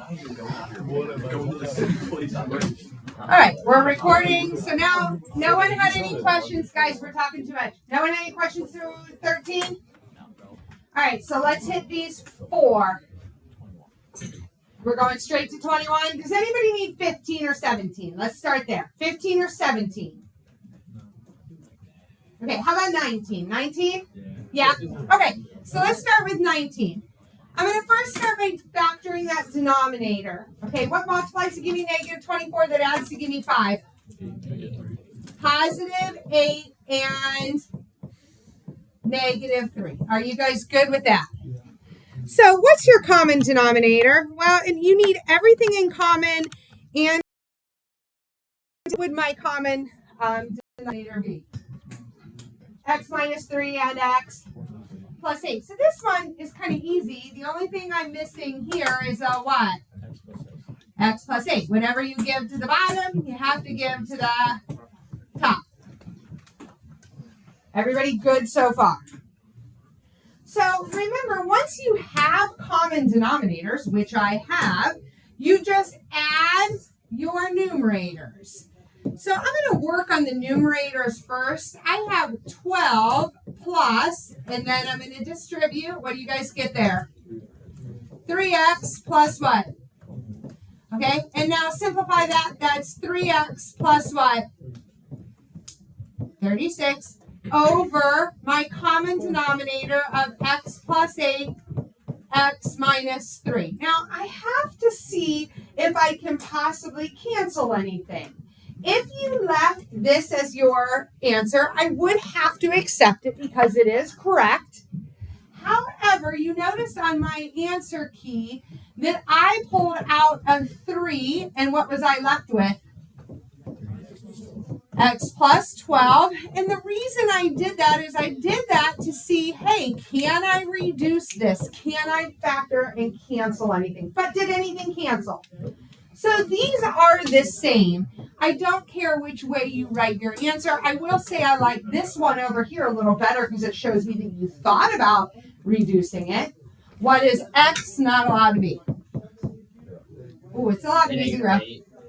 All right, we're recording. So now, no one had any questions, guys. We're talking too much. No one had any questions through 13? All right, so let's hit these 4. We're going straight to 21. Does anybody need 15 or 17? Let's start there. 15 or 17? Okay, how about 19? 19? Yeah? Okay, so let's start with 19. I'm going to first start by factoring that denominator. Okay, what multiplies to give me negative 24 that adds to give me 5? Positive 8 and negative 3. Are you guys good with that? So what's your common denominator? Well, you need everything in common, and what would my common denominator be? X minus 3 and x plus 8. So this one is kind of easy. The only thing I'm missing here is a what? X plus 8. Whatever you give to the bottom, you have to give to the top. Everybody good so far? So remember, once you have common denominators, which I have, you just add your numerators. So I'm going to work on the numerators first. I have 12 plus, and then I'm going to distribute. What do you guys get there? 3x plus what? Okay, and now simplify that. That's 3x plus what? 36 over my common denominator of x plus 8, x minus 3. Now, I have to see if I can possibly cancel anything. If you left this as your answer, I would have to accept it because it is correct. However, you notice on my answer key that I pulled out a 3, and what was I left with? X plus 12. And the reason I did that is I did that to see, hey, can I reduce this? Can I factor and cancel anything? But did anything cancel? So these are the same. I don't care which way you write your answer. I will say I like this one over here a little better because it shows me that you thought about reducing it. What is x not allowed to be? Oh, it's allowed to be 0.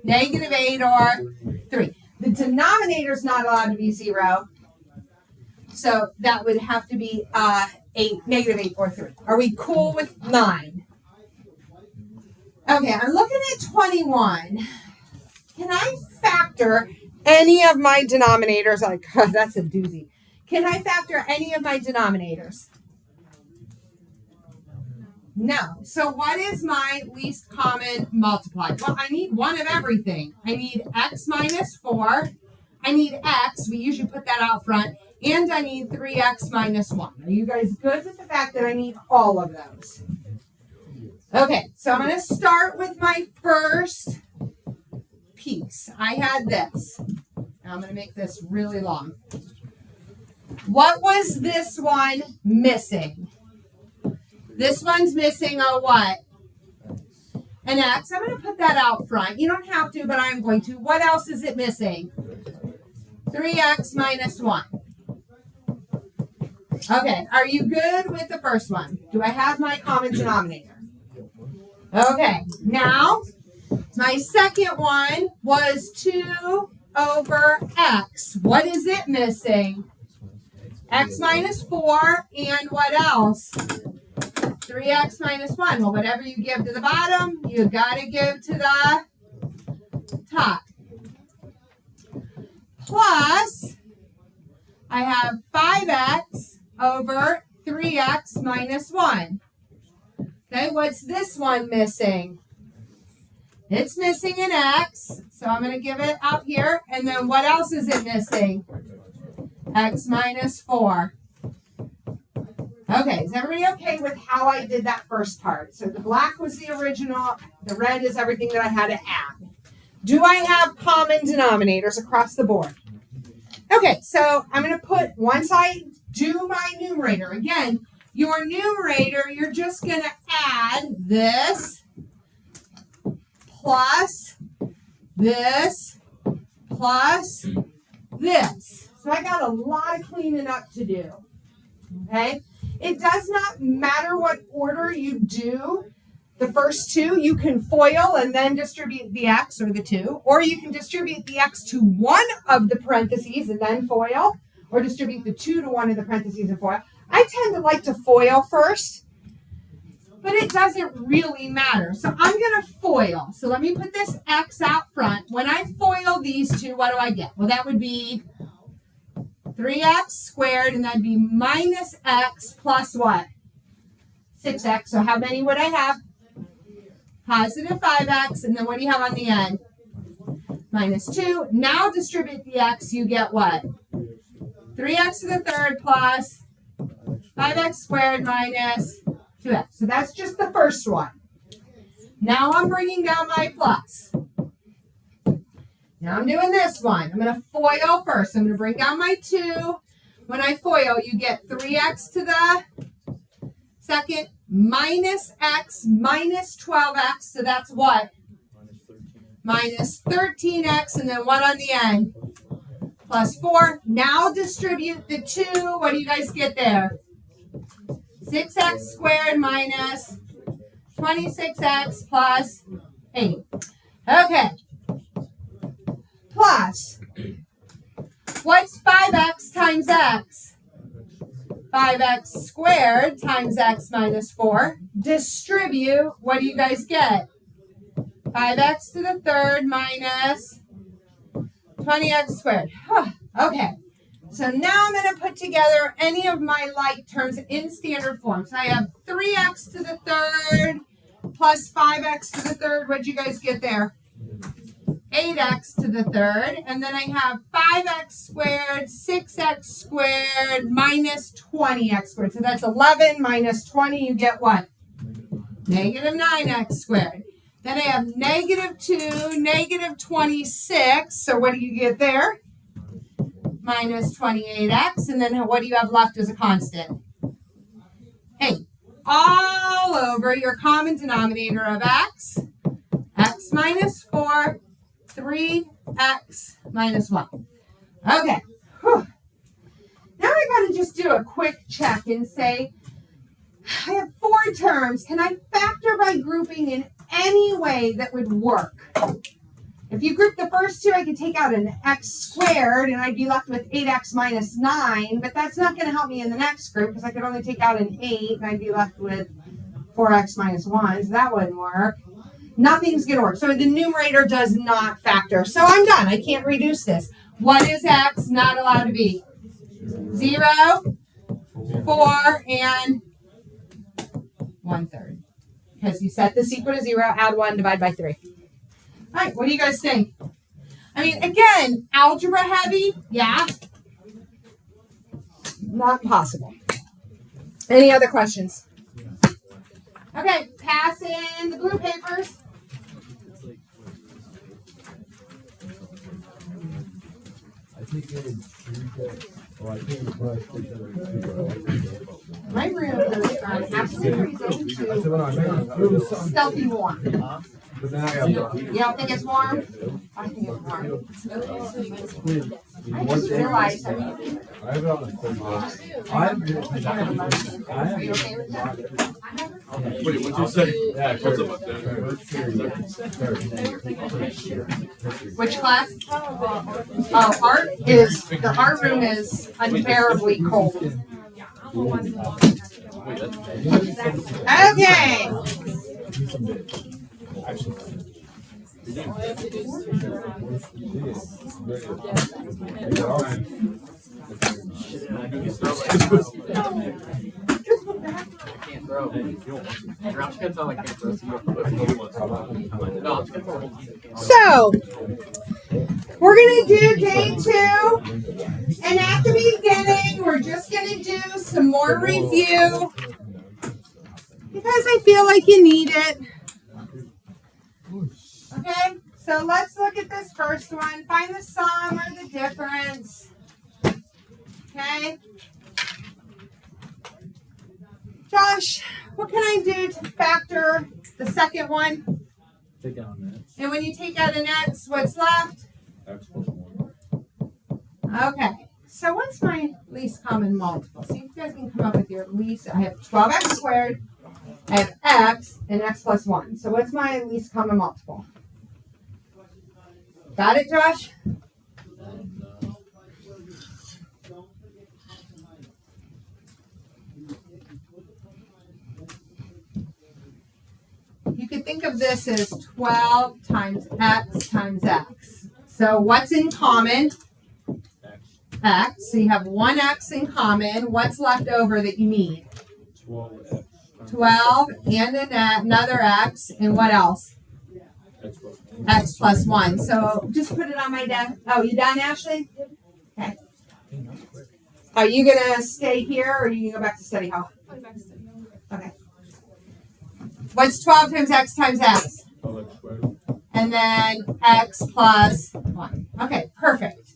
Negative 8 or 3. The denominator is not allowed to be 0. So that would have to be negative 8 or 3. Are we cool with 9? Okay, I'm looking at 21. Can I factor any of my denominators? Like, that's a doozy. Can I factor any of my denominators? No. So what is my least common multiply? Well, I need one of everything. I need x minus 4. I need x. We usually put that out front. And I need 3x minus 1. Are you guys good with the fact that I need all of those? Okay, so I'm going to start with my first piece. I had this. Now I'm going to make this really long. What was this one missing? This one's missing a what? An x. I'm going to put that out front. You don't have to, but I'm going to. What else is it missing? 3x minus 1. Okay, are you good with the first one? Do I have my common denominator? Okay, now my second one was 2 over x. What is it missing? X minus 4 and what else? 3x minus 1. Well, whatever you give to the bottom, you got to give to the top. Plus, I have 5x over 3x minus 1. Okay, what's this one missing? It's missing an x, so I'm going to give it out here. And then what else is it missing? X minus 4. Okay, is everybody okay with how I did that first part? So the black was the original, the red is everything that I had to add. Do I have common denominators across the board? Okay, so I'm going to put, once I do my numerator, again, your numerator, you're just going to add this plus this plus this. So I got a lot of cleaning up to do. Okay? It does not matter what order you do the first two, you can FOIL and then distribute the x, or the 2, or you can distribute the x to one of the parentheses and then FOIL, or distribute the 2 to one of the parentheses and FOIL. I tend to like to FOIL first, but it doesn't really matter. So I'm going to FOIL. So let me put this x out front. When I FOIL these two, what do I get? Well, that would be 3x squared, and that'd be minus x plus what? 6x. So how many would I have? Positive 5x, and then what do you have on the end? Minus 2. Now distribute the x, you get what? 3x to the third plus 5x squared minus 2x. So that's just the first one. Now I'm bringing down my plus. Now I'm doing this one. I'm going to FOIL first. I'm going to bring down my 2. When I FOIL, you get 3x to the second minus x minus 12x. So that's what? Minus 13x. And then what on the end? Plus 4. Now distribute the 2. What do you guys get there? 6x squared minus 26x plus 8. Okay. Plus, what's 5x times x? 5x squared times x minus 4. Distribute, what do you guys get? 5x to the third minus 20x squared. Okay, so now I'm going to put together any of my like terms in standard form. So I have 3x to the third plus 5x to the third. What did you guys get there? 8x to the third, and then I have 5x squared, 6x squared, minus 20x squared. So that's 11 minus 20, you get what? Negative 9x squared. Then I have negative 2, negative 26, so what do you get there? Minus 28x, and then what do you have left as a constant? 8. All over your common denominator of x minus 4, 3x minus 1. Okay. Whew. Now I got to just do a quick check and say, I have 4 terms. Can I factor by grouping in any way that would work? If you group the first 2, I could take out an x squared, and I'd be left with 8x minus 9, but that's not going to help me in the next group, because I could only take out an 8, and I'd be left with 4x minus 1, so that wouldn't work. Nothing's going to work. So the numerator does not factor. So I'm done. I can't reduce this. What is x not allowed to be? 0, 4, and 1/3. Because you set this equal to 0, add 1, divide by 3. All right, what do you guys think? I mean, again, algebra heavy, yeah. Not possible. Any other questions? Okay, pass in the blue papers. My room goes from absolute freezing to stealthy warm. You don't think it's warm? I think it's warm. I just realized I mean, are you okay with that? Wait, what'd you say? Yeah, what's up there? Which class? Oh, art is, the art room is unbearably cold. Okay. So, we're going to do day 2, and at the beginning, we're just going to do some more review, because I feel like you need it. Okay, so let's look at this first one. Find the sum or the difference. Okay. Josh, what can I do to factor the second one? Take out an x. And when you take out an x, what's left? X plus 1. Okay, so what's my least common multiple? See if you guys can come up with your least. I have 12x squared I have x and x plus 1. So what's my least common multiple? Got it, Josh? You could think of this as 12 times x times x. So what's in common? X. So you have one x in common. What's left over that you need? 12 and another x. And what else? X plus 1. So just put it on my desk. Oh, you done, Ashley? Okay. Are you going to stay here or are you going to go back to study hall? Okay. What's 12 times x times x? And then x plus 1. Okay, perfect.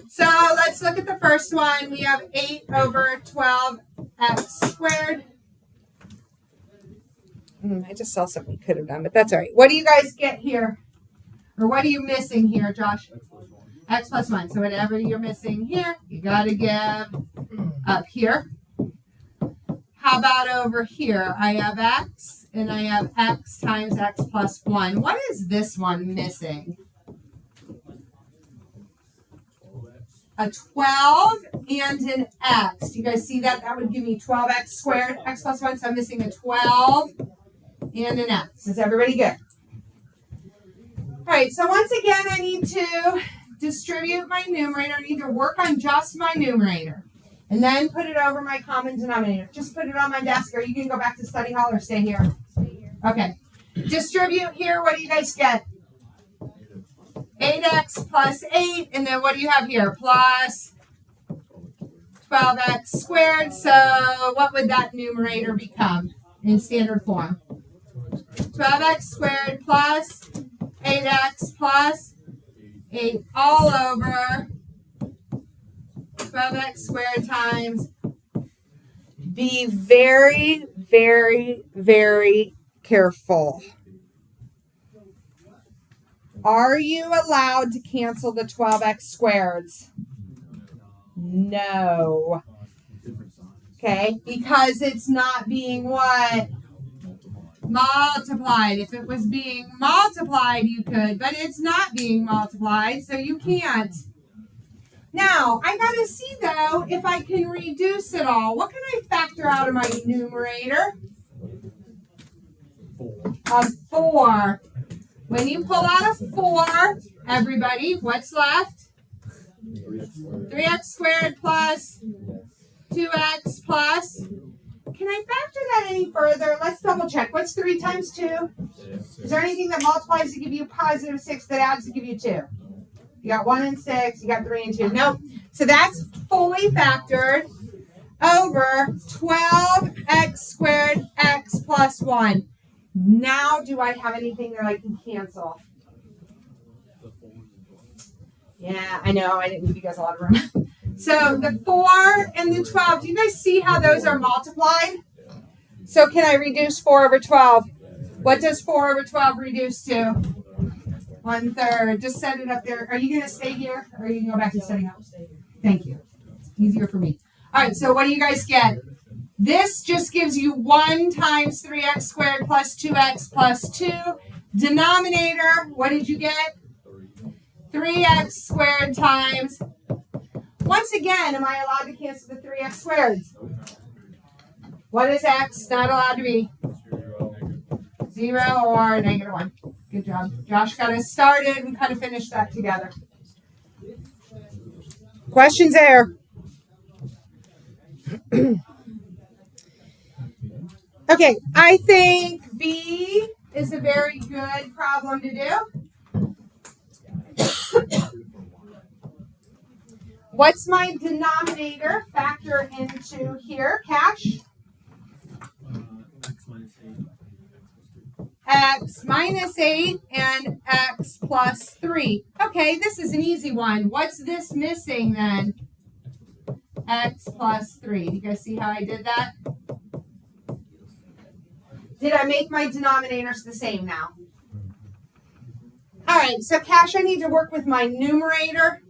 So let's look at the first one. We have 8 over 12x squared. I just saw something we could have done, but that's all right. What do you guys get here? Or what are you missing here, Josh? X plus 1. So whatever you're missing here, you got to give up here. How about over here? I have x, and I have x times x plus 1. What is this one missing? A 12 and an x. Do you guys see that? That would give me 12x squared, x plus 1. So I'm missing a 12 and an x. Is everybody good? All right, so once again, I need to distribute my numerator. I need to work on just my numerator. And then put it over my common denominator. Just put it on my desk. Or you can go back to study hall or stay here. Stay here. Okay. Distribute here. What do you guys get? 8x plus 8. And then what do you have here? Plus 12x squared. So what would that numerator become in standard form? 12x squared plus 8x plus 8 all over 12x squared times. Be very, very, very careful. Are you allowed to cancel the 12x squareds? No. Okay, because it's not being what? Multiplied. If it was being multiplied, you could, but it's not being multiplied, so you can't. Now, I got to see, though, if I can reduce it all. What can I factor out of my numerator? A 4. When you pull out a 4, everybody, what's left? 3x squared plus 2x plus. Can I factor that any further? Let's double check. What's 3 times 2? Is there anything that multiplies to give you positive 6 that adds to give you 2? You got 1 and 6. You got 3 and 2. Nope. So that's fully factored over 12x squared x plus 1. Now, do I have anything that I can cancel? Yeah, I know. I didn't give you guys a lot of room. So the 4 and the 12, do you guys see how those are multiplied? So can I reduce 4 over 12? What does 4 over 12 reduce to? 1/3. Just set it up there. Are you going to stay here or are you going to go back to study hall? Thank you. Easier for me. All right, so what do you guys get? This just gives you 1 times 3x squared plus 2x plus 2. Denominator, what did you get? 3x squared times. Once again, am I allowed to cancel the 3x squared? What is x not allowed to be? 0 or negative 1. Good job. Josh got us started. We kind of finished that together. Questions there? Okay, I think B is a very good problem to do. What's my denominator? Factor into here, Cash. X minus 8 and x plus 3. Okay, this is an easy one. What's this missing then? X plus 3. Do you guys see how I did that? Did I make my denominators the same now? All right, so Cash, I need to work with my numerator.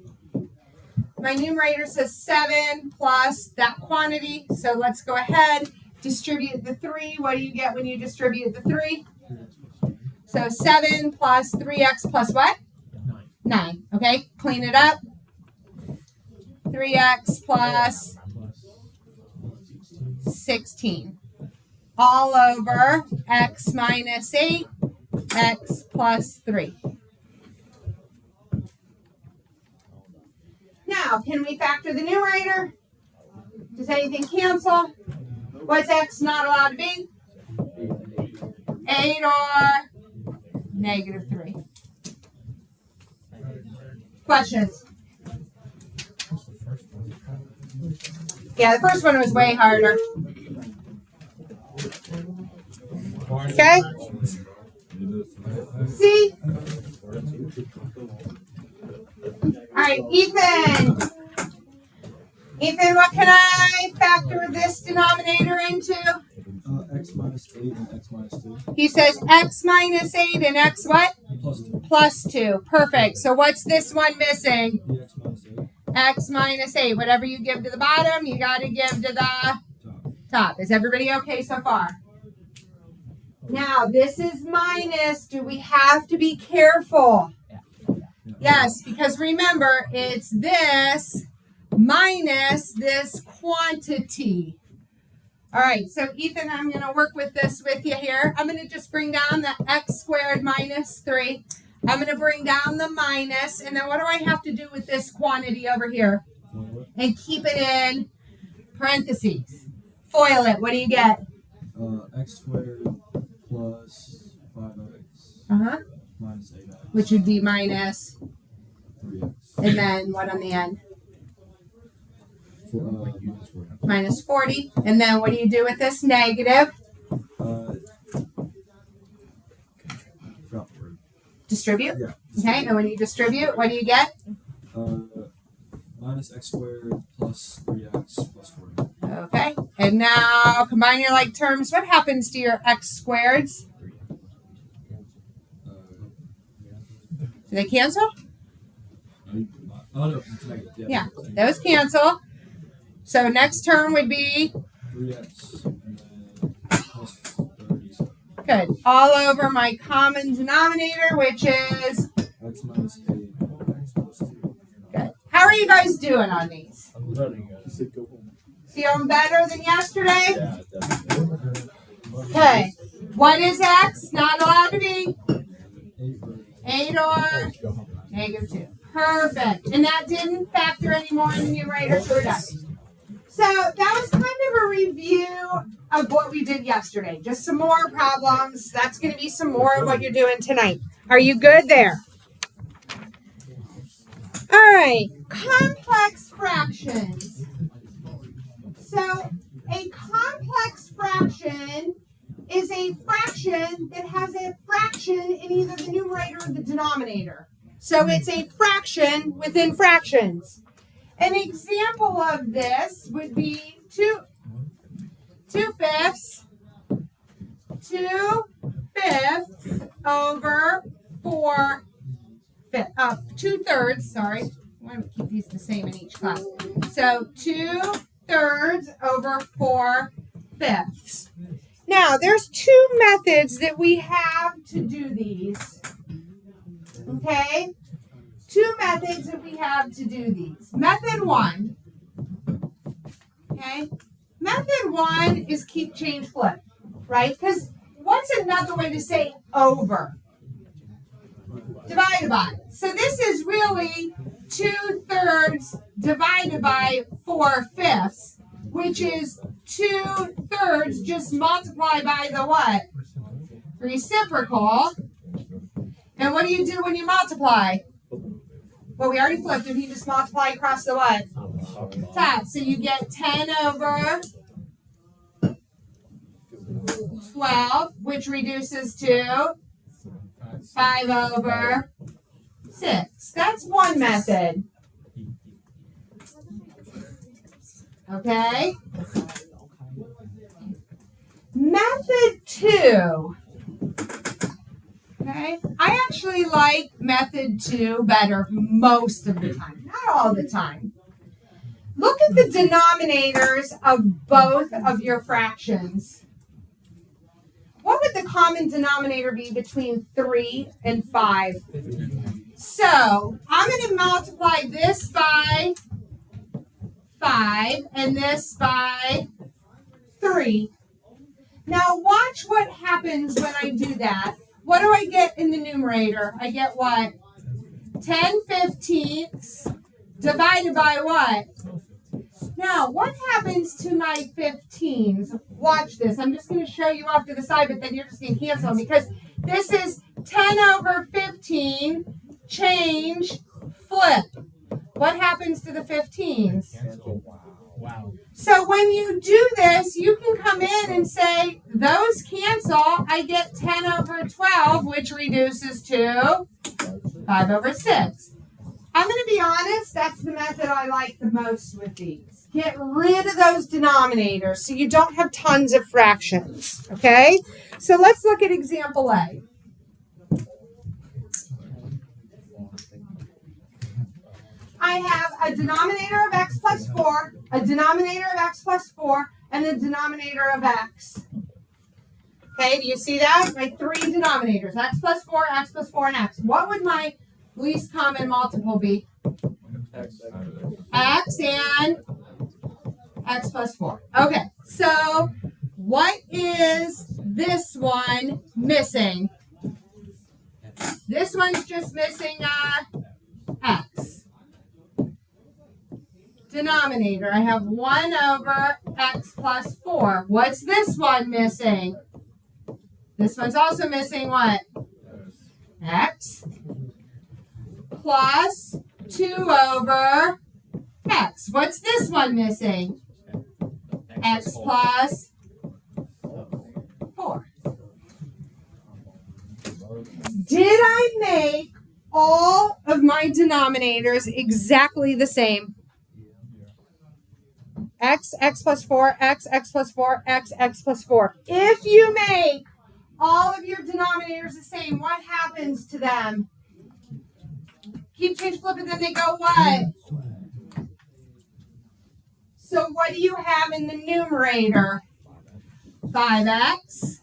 My numerator says 7 plus that quantity. So let's go ahead. distribute the 3. What do you get when you distribute the 3? So 7 plus 3x plus what? 9. Okay, clean it up. 3x plus 16. All over x minus 8, x plus 3. Now, can we factor the numerator? Does anything cancel? What's x not allowed to be? 8 or negative 3. Questions? Yeah, the first one was way harder. Okay? See? All right, Ethan. Ethan, what can I factor this denominator into? X minus 8 and x minus 2. He says x minus 8 and x what? Plus 2. Plus 2. Perfect. So what's this one missing? The x minus 8. X minus 8. Whatever you give to the bottom, you got to give to the top. Is everybody okay so far? Now, this is minus. Do we have to be careful? Yes, because remember, it's this minus this quantity. All right, so Ethan, I'm going to work with this with you here. I'm going to just bring down the x squared minus 3. I'm going to bring down the minus, and then what do I have to do with this quantity over here? And keep it in parentheses. Foil it. What do you get? X squared plus 5x minus 8x. Which would be minus 3x. And then what on the end? Minus 40. And then what do you do with this negative? Distribute? Yeah. Okay, and when you distribute, what do you get? Minus x squared plus 3x plus 40. Okay, and now combine your like terms. What happens to your x squareds? Do they cancel? Oh, no. Yeah, those cancel. So next term would be 3x and then plus 37. good. All over my common denominator, which is X minus 8 x plus 2. good. How are you guys doing on these? I'm learning. Feeling better than yesterday? Yeah, definitely. Okay. What is x? Not allowed to be 8 or negative 2. Perfect. And that didn't factor any more in the numerator, so we're done. So that was kind of a review of what we did yesterday. Just some more problems. That's going to be some more of what you're doing tonight. Are you good there? All right. Complex fractions. So a complex fraction is a fraction that has a fraction in either the numerator or the denominator. So it's a fraction within fractions. An example of this would be 2 fifths over 4 fifths. 2/3, sorry. I want to keep these the same in each class. So 2/3 over 4 fifths. Now, there's 2 methods that we have to do these. Okay? 2 methods that we have to do these. Method 1. Okay? Method 1 is keep, change, flip. Right? Because what's another way to say over? Divided by. So this is really 2/3 divided by 4 fifths, which is 2/3 just multiply by the what? Reciprocal. And what do you do when you multiply? Well, we already flipped it. You just multiply across the what? Top. So you get 10 over 12, which reduces to 5 over 6. That's one method. Okay? Method 2. Okay? I actually like method 2 better most of the time. Not all the time. Look at the denominators of both of your fractions. What would the common denominator be between 3 and 5? So I'm going to multiply this by 5 and this by 3. Now watch what happens when I do that. What do I get in the numerator? I get what? 10/15 divided by what? Now, what happens to my 15s? Watch this. I'm just going to show you off to the side, but then you're just going to cancel them because this is 10 over 15, change, flip. What happens to the 15s? Wow. So when you do this, you can come in and say, those cancel. I get 10 over 12, which reduces to 5 over 6. I'm going to be honest, that's the method I like the most with these. Get rid of those denominators so you don't have tons of fractions, okay? So let's look at example A. I have a denominator of x plus 4, a denominator of x plus 4, and a denominator of x. Okay, do you see that? My 3 denominators, x plus 4, and x. What would my least common multiple be? X and x plus 4. Okay, so what is this one missing? This one's just missing x. Denominator, I have 1 over x plus 4. What's this one missing? This one's also missing what? X plus 2 over x. What's this one missing? X plus 4. Did I make all of my denominators exactly the same? X plus 4, x plus 4, x plus 4. If you make all of your denominators the same, what happens to them? Keep, change, flip, and then they go what? So what do you have in the numerator? 5x.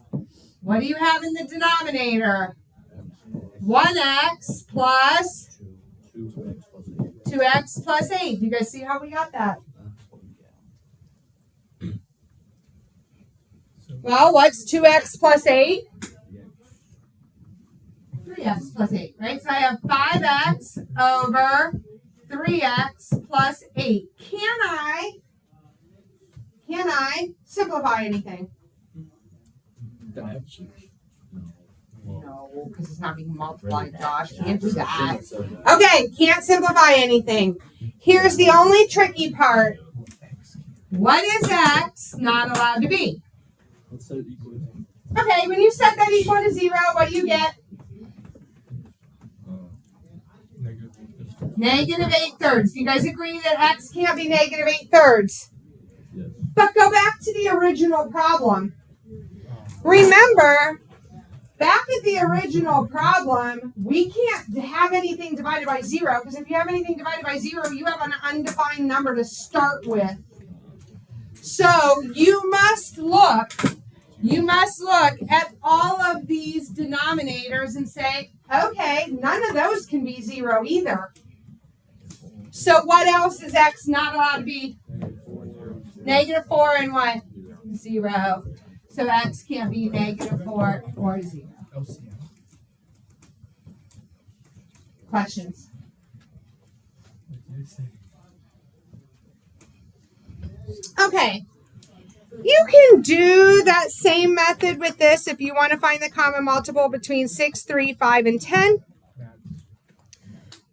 What do you have in the denominator? 1x plus 2x plus 8. You guys see how we got that? Well, what's 2x plus 8? 3x plus 8, right? So I have 5x over 3x plus 8. Can I simplify anything? No, because it's not being multiplied, Josh. Can't do that. Okay, can't simplify anything. Here's the only tricky part. What is x not allowed to be? Okay, when you set that equal to 0, what do you get? Negative 8/3. Do you guys agree that x can't be negative 8/3? Yes. But go back to the original problem. Remember, back at the original problem, we can't have anything divided by 0, because if you have anything divided by 0, you have an undefined number to start with. So you must look at all of these denominators and say, okay, none of those can be 0 either. So what else is x not allowed to be? Negative 4 and what? 0. So x can't be negative 4 or 0. Questions? Okay. You can do that same method with this if you want to find the common multiple between 6, 3, 5, and 10.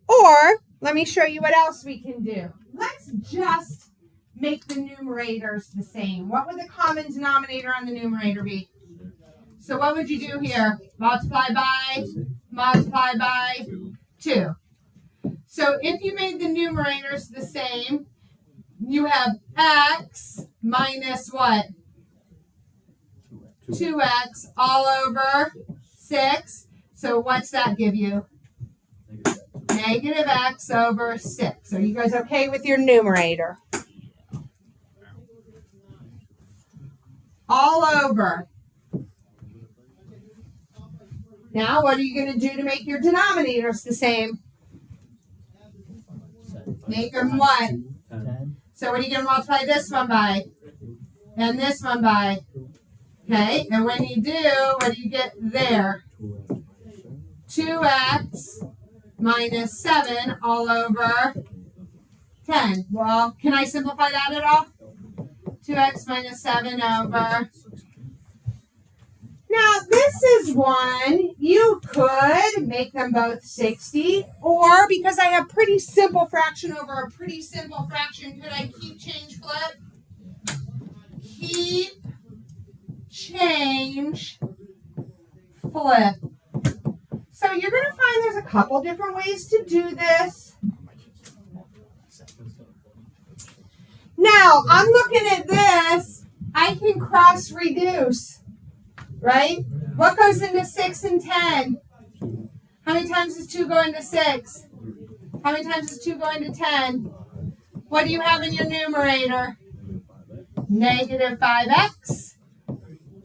Or, let me show you what else we can do. Let's just make the numerators the same. What would the common denominator on the numerator be? So what would you do here? Multiply by 2. So if you made the numerators the same, you have x minus what? 2x all over 6. So what's that give you? Negative x over 6. Are you guys okay with your numerator? all over. Now, what are you going to do to make your denominators the same? Make them what? 10. So what are you going to multiply this one by? And this one by? Okay, and when you do, what do you get there? 2x minus 7 all over 10. Well, can I simplify that at all? 2x minus 7 over. Now, this is one you could make them both 60, or because I have pretty simple fraction over a pretty simple fraction, could I keep, change, flip? Keep, change, flip. So you're going to find there's a couple different ways to do this. Now, I'm looking at this. I can cross reduce, right? What goes into 6 and 10? How many times does 2 go into 6? How many times does 2 go into 10? What do you have in your numerator? Negative 5x.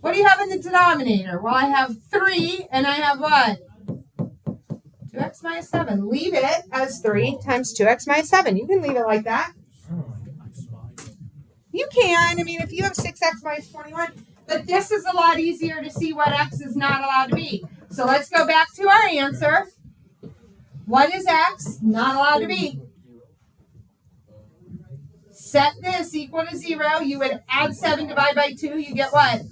What do you have in the denominator? Well, I have 3, and I have what? 2x minus 7. Leave it as 3 times 2x minus 7. You can leave it like that. You can. I mean, if you have 6x minus 21, but this is a lot easier to see what x is not allowed to be. So let's go back to our answer. What is x not allowed to be? Set this equal to 0. You would add 7 divided by 2. You get what?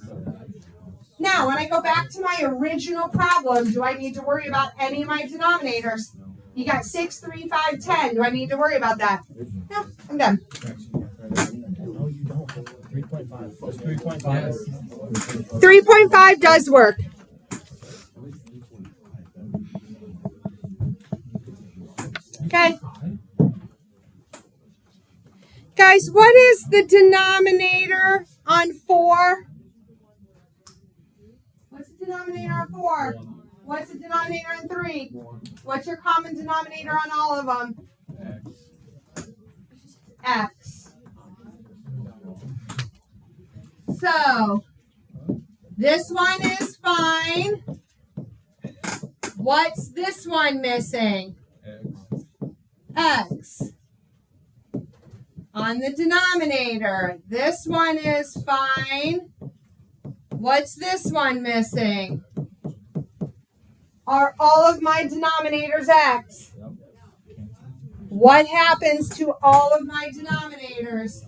Now, when I go back to my original problem, do I need to worry about any of my denominators? You got 6, 3, 5, 10. Do I need to worry about that? No, I'm done. No, you don't. 3.5. 3.5. 3.5 does work. Okay. Guys, what is the denominator on 4? What's the denominator on 4? What's the denominator on 3? What's your common denominator on all of them? X. So, this one is fine. What's this one missing? X. On the denominator, this one is fine. What's this one missing? Are all of my denominators X? What happens to all of my denominators?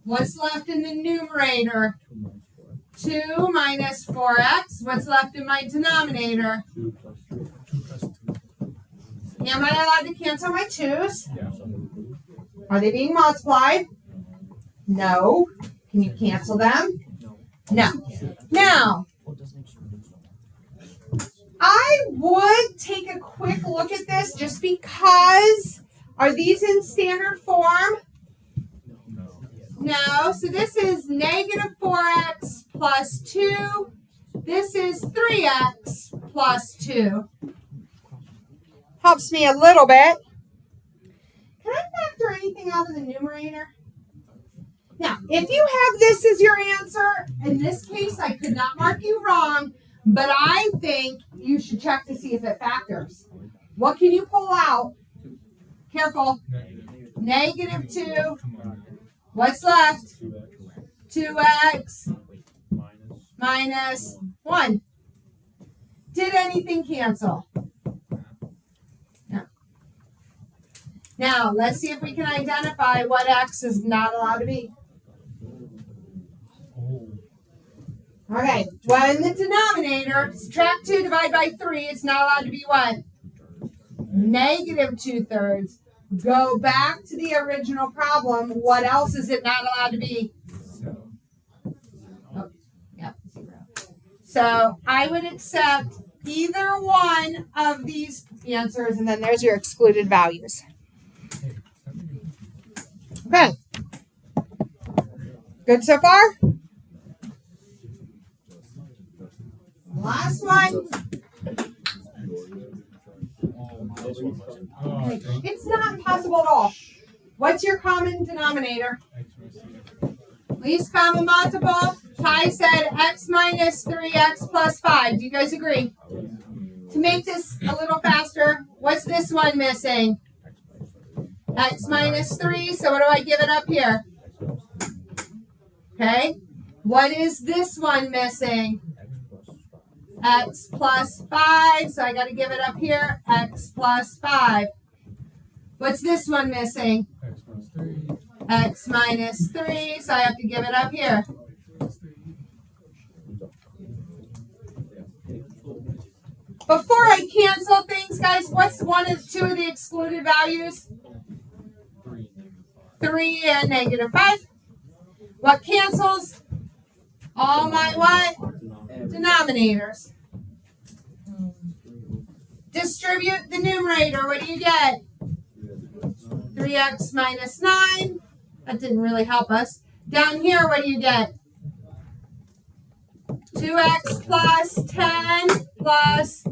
What's left in the numerator? 2 minus 4x. What's left in my denominator? Am I allowed to cancel my 2's? Are they being multiplied? No. Can you cancel them? No. Now, I would take a quick look at this just because, are these in standard form? No. So this is negative 4x plus 2. This is 3x plus 2. Helps me a little bit. Can I factor anything out of the numerator? Now, if you have this as your answer, in this case, I could not mark you wrong, but I think you should check to see if it factors. What can you pull out? Careful. Negative 2. What's left? 2x minus 1. Did anything cancel? No. Now, let's see if we can identify what x is not allowed to be. Okay, well, in the denominator, subtract 2, divide by 3, it's not allowed to be what? Negative 2/3. Go back to the original problem. What else is it not allowed to be? Oh, yep, 0. So I would accept either one of these answers, and then there's your excluded values. Okay. Good so far? Last one. Okay. It's not impossible at all. What's your common denominator? Least common multiple. Ty said x minus 3x plus 5. Do you guys agree? To make this a little faster, what's this one missing? X minus 3. So what do I give it up here? Okay. What is this one missing? X plus 5. So I got to give it up here. X plus 5. What's this one missing? X minus 3. So I have to give it up here. Before I cancel things, guys, what's two of the excluded values? 3 and negative 5. What cancels? All my what? Denominators. Distribute the numerator. What do you get? 3x minus 9. That didn't really help us. Down here, what do you get? 2x plus 10 plus.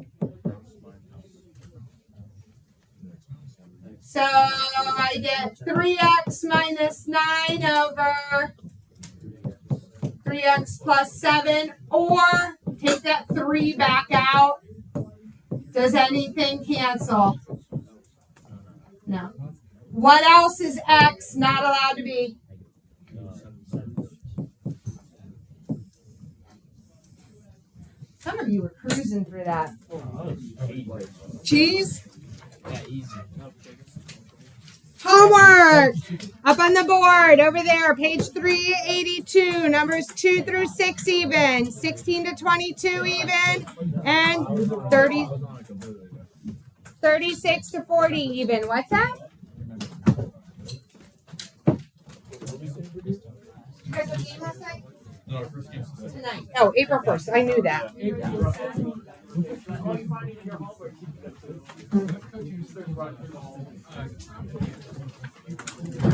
So I get 3x minus 9 over 3x plus 7. Or take that 3 back out. Does anything cancel? No. What else is x not allowed to be? Some of you were cruising through that. Cheese? Yeah, easy. Homework! Up on the board, over there, page 382, numbers 2 through 6 even, 16 to 22 even, and 36 to 40 even. What's that? You guys have a game last night? No, our first game's Tonight. Oh, April 1st. I knew that.